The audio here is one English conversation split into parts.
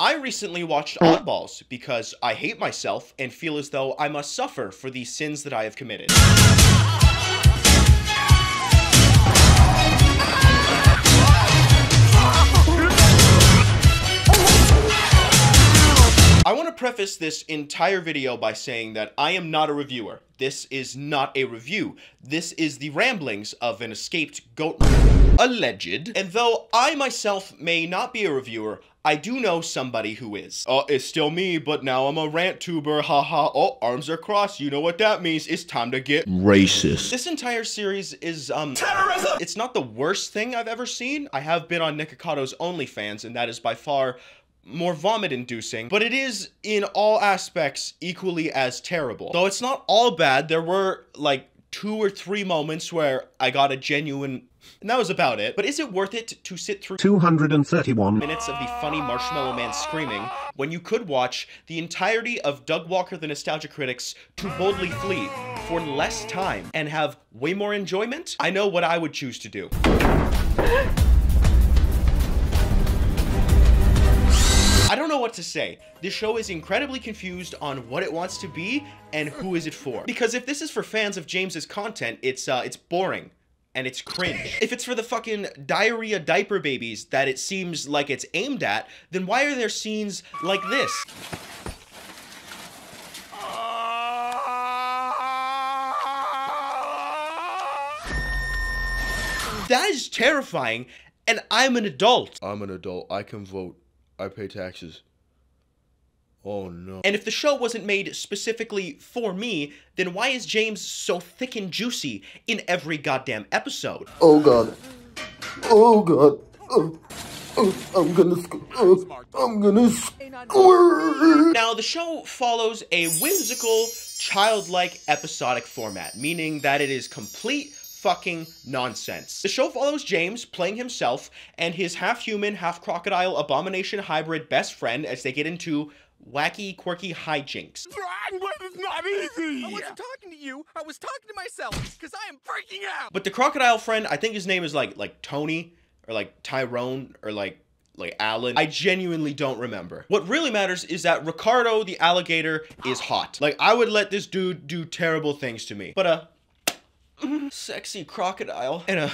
I recently watched Oddballs because I hate myself and feel as though I must suffer for the sins that I have committed. I want to preface this entire video by saying that I am not a reviewer. This is not a review. This is the ramblings of an escaped goat alleged. And though I myself may not be a reviewer, I do know somebody who is. Oh, it's still me, but now I'm a rant tuber, haha. Oh, arms are crossed. You know what that means. It's time to get racist. This entire series is, terrorism! It's not the worst thing I've ever seen. I have been on Nikocato's OnlyFans, and that is by far more vomit-inducing, but it is, in all aspects, equally as terrible. Though it's not all bad, there were, like, 2 or 3 moments where I got a genuine... And that was about it. But is it worth it to sit through 231 minutes of the funny Marshmallow Man screaming when you could watch the entirety of Doug Walker the Nostalgia Critic's To Boldly Flee for less time and have way more enjoyment? I know what I would choose to do. I don't know what to say. This show is incredibly confused on what it wants to be and who is it for. Because if this is for fans of James's content, it's boring and it's cringe. If it's for the fucking diarrhea diaper babies that it seems like it's aimed at, then why are there scenes like this? That is terrifying, and I'm an adult. I'm an adult. I can vote. I pay taxes. Oh no. And if the show wasn't made specifically for me, then why is James so thick and juicy in every goddamn episode? Oh god. Oh god. I'm gonna squirt. Now, the show follows a whimsical, childlike episodic format, meaning that it is complete fucking nonsense. The show follows James playing himself and his half-human, half-crocodile abomination hybrid best friend as they get into wacky, quirky hijinks. It's not easy! I wasn't talking to you, I was talking to myself, because I am freaking out! But the crocodile friend, I think his name is like Tony, or like Tyrone, or like Alan. I genuinely don't remember. What really matters is that Ricardo the alligator is hot. Like, I would let this dude do terrible things to me. But sexy crocodile and a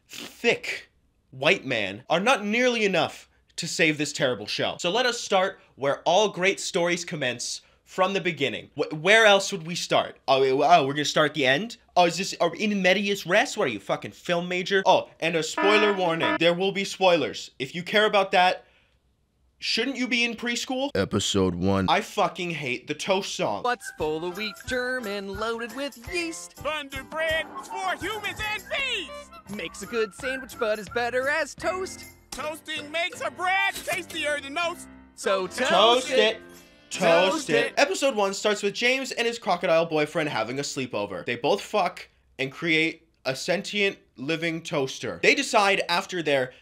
thick white man are not nearly enough to save this terrible show. So let us start where all great stories commence, from the beginning. Where else would we start? Oh, we're gonna start at the end? Oh, is this in medias res? What are you, fucking film major? Oh, and a spoiler warning. There will be spoilers. If you care about that, shouldn't you be in preschool? Episode 1. I fucking hate the toast song. What's full of wheat, germ, and loaded with yeast? Thunder bread for humans and beasts! Makes a good sandwich, but is better as toast. Toasting makes a bread tastier than most. So toast it. Toast it. Episode 1 starts with James and his crocodile boyfriend having a sleepover. They both fuck and create a sentient living toaster. They decide after their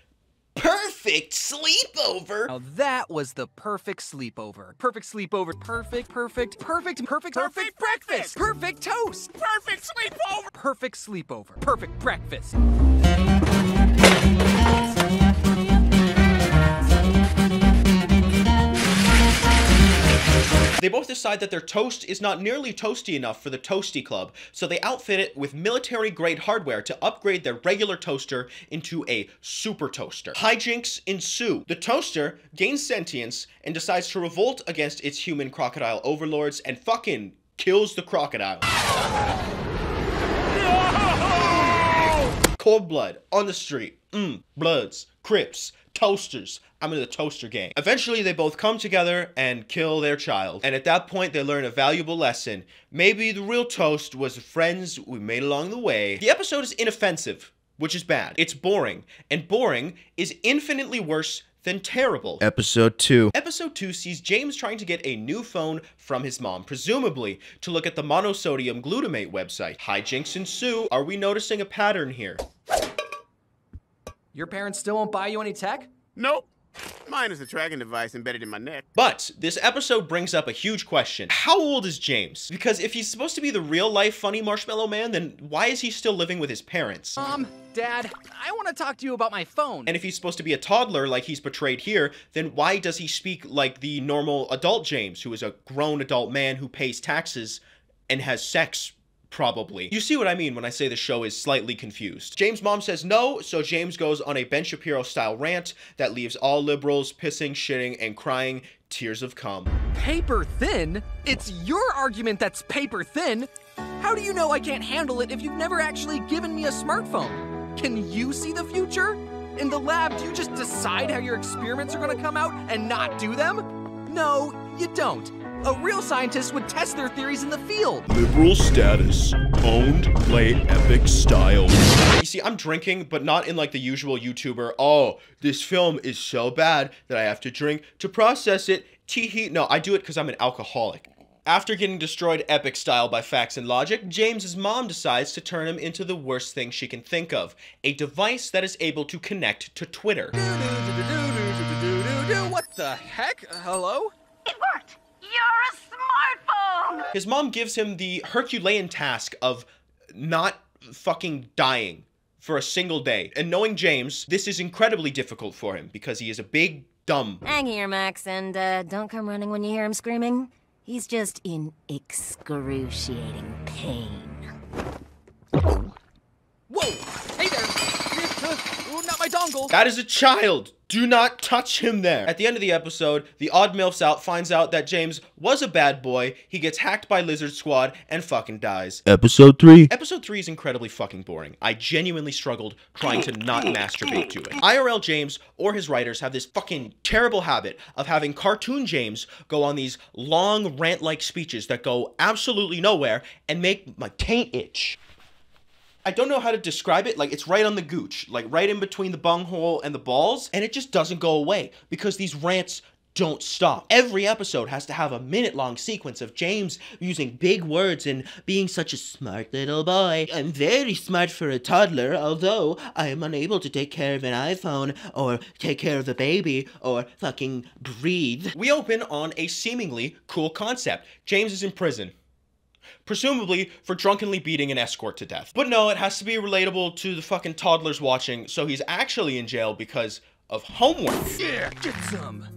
perfect sleepover. Now that was the perfect sleepover. Perfect sleepover. Perfect breakfast. Perfect toast. Perfect sleepover. Perfect sleepover. Perfect breakfast. They both decide that their toast is not nearly toasty enough for the Toasty Club, so they outfit it with military-grade hardware to upgrade their regular toaster into a super toaster. Hijinks ensue. The toaster gains sentience and decides to revolt against its human crocodile overlords and fucking kills the crocodile. Cold blood on the street. Bloods, Crips, toasters. I'm in the toaster gang. Eventually, they both come together and kill their child. And at that point, they learn a valuable lesson. Maybe the real toast was the friends we made along the way. The episode is inoffensive, which is bad. It's boring. And boring is infinitely worse than terrible. Episode 2. Episode 2 sees James trying to get a new phone from his mom, presumably to look at the monosodium glutamate website. Hijinks ensue. Are we noticing a pattern here? Your parents still won't buy you any tech? Nope. Mine is a tracking device embedded in my neck. But this episode brings up a huge question. How old is James? Because if he's supposed to be the real-life funny Marshmallow Man, then why is he still living with his parents? Dad, I want to talk to you about my phone. And if he's supposed to be a toddler like he's portrayed here, then why does he speak like the normal adult James, who is a grown adult man who pays taxes and has sex? Probably. You see what I mean when I say the show is slightly confused. James' mom says no, so James goes on a Ben Shapiro-style rant that leaves all liberals pissing, shitting, and crying tears of cum. Paper thin? It's your argument that's paper thin. How do you know I can't handle it if you've never actually given me a smartphone? Can you see the future? In the lab, do you just decide how your experiments are gonna come out and not do them? No, you don't. A real scientist would test their theories in the field. Liberal status. Owned, play epic style. You see, I'm drinking, but not in like the usual YouTuber, oh, this film is so bad that I have to drink to process it. Tee-hee. No, I do it because I'm an alcoholic. After getting destroyed epic style by facts and logic, James's mom decides to turn him into the worst thing she can think of. A device that is able to connect to Twitter. What the heck? Hello? It worked! You're a smartphone! His mom gives him the Herculean task of not fucking dying for a single day. And knowing James, this is incredibly difficult for him because he is a big, dumb. Hang here, Max, and don't come running when you hear him screaming. He's just in excruciating pain. Whoa! Hey there! Not my dongle! That is a child! Do not touch him there! At the end of the episode, the odd MILFs out finds out that James was a bad boy, he gets hacked by Lizard Squad, and fucking dies. Episode 3. Episode 3 is incredibly fucking boring. I genuinely struggled trying to not masturbate to it. IRL James or his writers have this fucking terrible habit of having cartoon James go on these long rant-like speeches that go absolutely nowhere and make my taint itch. I don't know how to describe it, like it's right on the gooch, like right in between the bunghole and the balls, and it just doesn't go away because these rants don't stop. Every episode has to have a minute-long sequence of James using big words and being such a smart little boy. I'm very smart for a toddler, although I am unable to take care of an iPhone or take care of a baby or fucking breathe. We open on a seemingly cool concept. James is in prison. Presumably for drunkenly beating an escort to death. But no, it has to be relatable to the fucking toddlers watching, so he's actually in jail because of homework. Yeah, get some.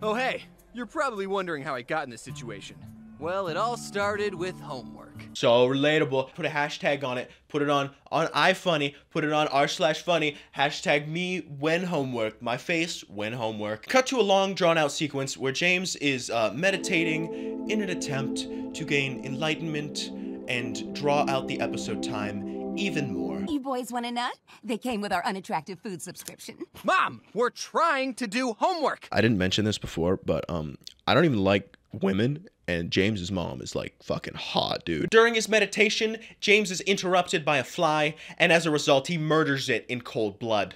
Oh hey, you're probably wondering how I got in this situation. Well, it all started with homework. So relatable. Put a hashtag on it. Put it on iFunny. Put it on r/funny. Hashtag me when homework. My face when homework. Cut to a long drawn out sequence where James is meditating in an attempt to gain enlightenment and draw out the episode time even more. You boys want a nut? They came with our unattractive food subscription. Mom, we're trying to do homework. I didn't mention this before, but I don't even like women, and James's mom is like fucking hot, dude. During his meditation, James is interrupted by a fly, and as a result, he murders it in cold blood.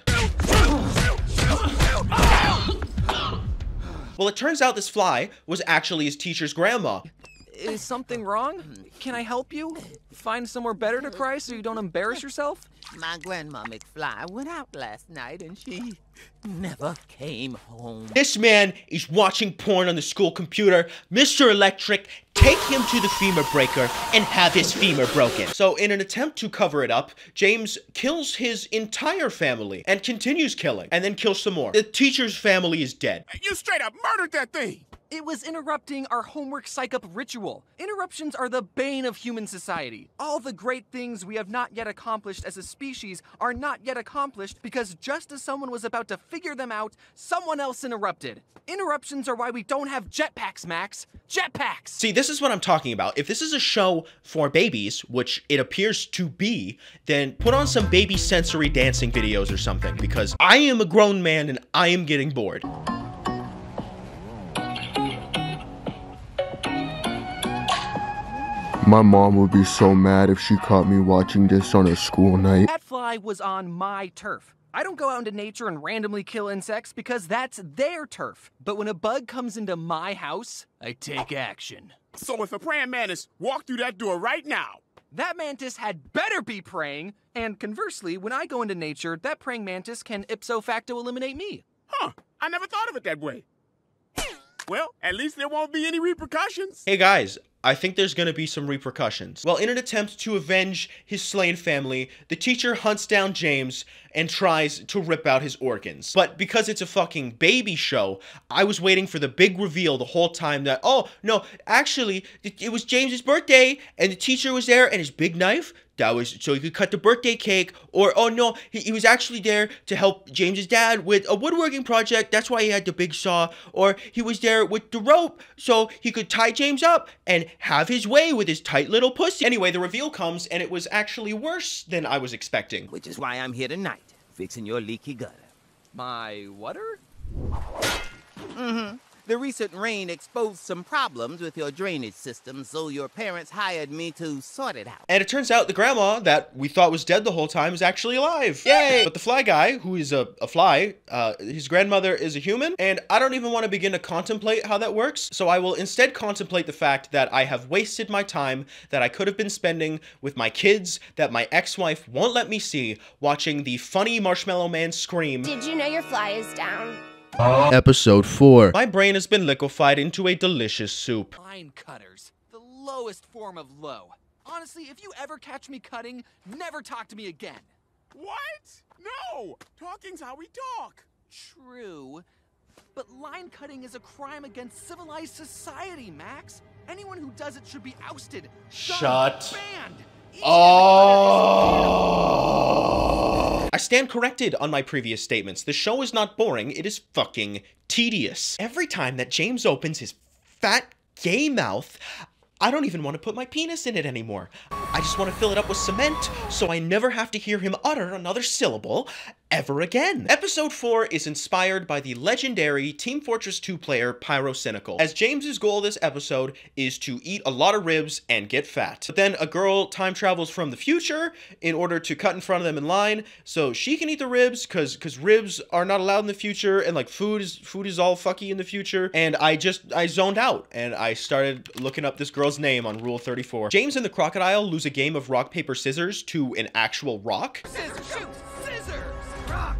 Well, it turns out this fly was actually his teacher's grandma. Is something wrong? Can I help you? Find somewhere better to cry so you don't embarrass yourself? My grandma McFly went out last night and she never came home. This man is watching porn on the school computer. Mr. Electric, take him to the femur breaker and have his femur broken. So in an attempt to cover it up, James kills his entire family and continues killing and then kills some more. The teacher's family is dead. You straight up murdered that thing! It was interrupting our homework psych-up ritual. Interruptions are the bane of human society. All the great things we have not yet accomplished as a species are not yet accomplished because just as someone was about to figure them out, someone else interrupted. Interruptions are why we don't have jetpacks, Max. Jetpacks! See, this is what I'm talking about. If this is a show for babies, which it appears to be, then put on some baby sensory dancing videos or something, because I am a grown man and I am getting bored. My mom would be so mad if she caught me watching this on a school night. That fly was on my turf. I don't go out into nature and randomly kill insects because that's their turf. But when a bug comes into my house, I take action. So if a praying mantis walked through that door right now, that mantis had better be praying, and conversely, when I go into nature, that praying mantis can ipso facto eliminate me. Huh, I never thought of it that way. Well, at least there won't be any repercussions. Hey guys, I think there's gonna be some repercussions. Well, in an attempt to avenge his slain family, the teacher hunts down James and tries to rip out his organs. But because it's a fucking baby show, I was waiting for the big reveal the whole time that, oh, no, actually, it was James's birthday, and the teacher was there, and his big knife, that was so he could cut the birthday cake, or, oh no, he was actually there to help James's dad with a woodworking project, that's why he had the big saw, or he was there with the rope, so he could tie James up and have his way with his tight little pussy. Anyway, the reveal comes, and it was actually worse than I was expecting. Which is why I'm here tonight, fixing your leaky gutter. My water? Mm-hmm. The recent rain exposed some problems with your drainage system, so your parents hired me to sort it out. And it turns out the grandma that we thought was dead the whole time is actually alive. Yay! But the fly guy, who is a fly, his grandmother is a human, and I don't even want to begin to contemplate how that works, so I will instead contemplate the fact that I have wasted my time that I could have been spending with my kids that my ex-wife won't let me see, watching the funny Marshmallow Man scream. Did you know your fly is down? Episode 4. My brain has been liquefied into a delicious soup. Line cutters. The lowest form of low. Honestly, if you ever catch me cutting, never talk to me again. What? No! Talking's how we talk. True. But line cutting is a crime against civilized society, Max. Anyone who does it should be ousted, shunned, banned. Oh! I stand corrected on my previous statements. The show is not boring, it is fucking tedious. Every time that James opens his fat gay mouth, I don't even want to put my penis in it anymore. I just want to fill it up with cement so I never have to hear him utter another syllable ever again. Episode 4 is inspired by the legendary Team Fortress 2 player Pyrocynical, as James's goal this episode is to eat a lot of ribs and get fat. But then a girl time travels from the future in order to cut in front of them in line so she can eat the ribs because ribs are not allowed in the future, and like food is all fucky in the future, and I zoned out and I started looking up this girl's name on Rule 34. James and the crocodile lose a game of rock, paper, scissors to an actual rock. Scissors, shoot, scissors, rock.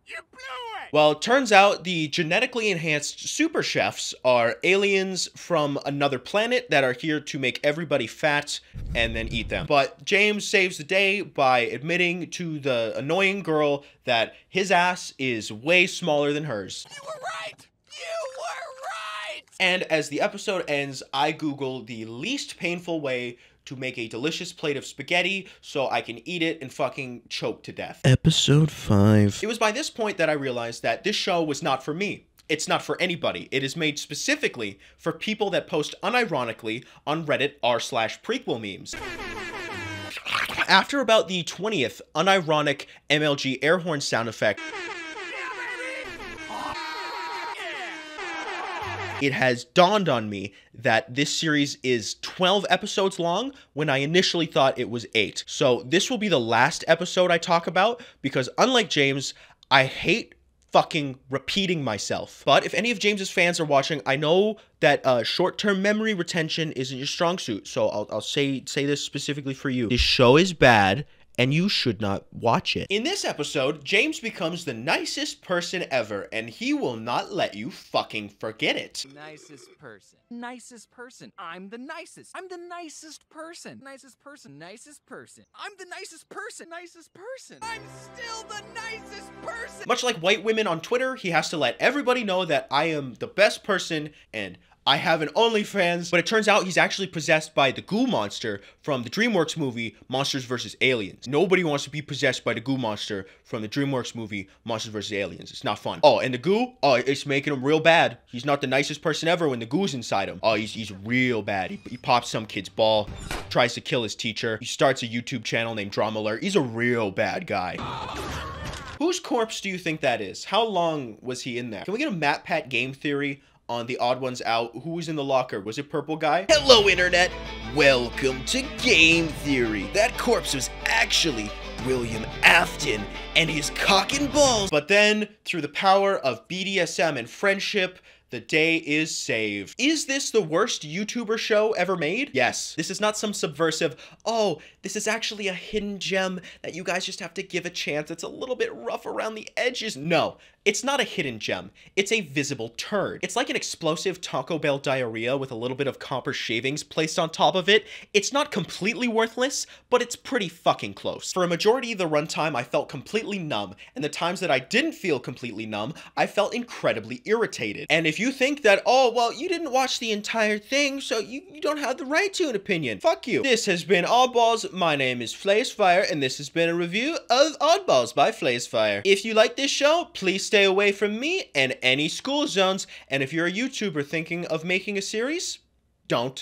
You blew it! Well, it turns out the genetically enhanced super chefs are aliens from another planet that are here to make everybody fat and then eat them. But James saves the day by admitting to the annoying girl that his ass is way smaller than hers. You were right. You were right. And as the episode ends, I Google the least painful way to make a delicious plate of spaghetti so I can eat it and fucking choke to death. Episode 5. It was by this point that I realized that this show was not for me. It's not for anybody. It is made specifically for people that post unironically on Reddit r/prequel memes. After about the 20th unironic MLG air horn sound effect, it has dawned on me that this series is 12 episodes long when I initially thought it was 8. So this will be the last episode I talk about because unlike James, I hate fucking repeating myself. But if any of James's fans are watching, I know that short-term memory retention isn't your strong suit. So I'll say this specifically for you. This show is bad, and you should not watch it. In this episode, James becomes the nicest person ever, and he will not let you fucking forget it. Nicest person. Nicest person. I'm the nicest. I'm the nicest person. Nicest person. Nicest person. I'm the nicest person. Nicest person. I'm still the nicest person. Much like white women on Twitter, he has to let everybody know that I am the best person and I have an OnlyFans, but it turns out he's actually possessed by the goo monster from the DreamWorks movie Monsters vs. Aliens. Nobody wants to be possessed by the goo monster from the DreamWorks movie Monsters vs. Aliens. It's not fun. Oh, and the goo? Oh, it's making him real bad. He's not the nicest person ever when the goo's inside him. Oh, he's real bad. He pops some kid's ball, tries to kill his teacher. He starts a YouTube channel named Drama Alert. He's a real bad guy. Whose corpse do you think that is? How long was he in there? Can we get a Matt Pat game theory on the Odd Ones Out? Who was in the locker? Was it Purple Guy? Hello, Internet! Welcome to Game Theory. That corpse was actually William Afton and his cock and balls. But then, through the power of BDSM and friendship, The day is saved. Is this the worst YouTuber show ever made? Yes. This is not some subversive, oh, this is actually a hidden gem that you guys just have to give a chance. It's a little bit rough around the edges. No, it's not a hidden gem. It's a visible turd. It's like an explosive Taco Bell diarrhea with a little bit of copper shavings placed on top of it. It's not completely worthless, but it's pretty fucking close. For a majority of the runtime, I felt completely numb, and the times that I didn't feel completely numb, I felt incredibly irritated. And if you think that, oh, well, you didn't watch the entire thing, so you don't have the right to an opinion, fuck you. This has been Oddballs. My name is Flazefire, and this has been a review of Oddballs by Flazefire. If you like this show, please stay away from me and any school zones, and if you're a YouTuber thinking of making a series, don't.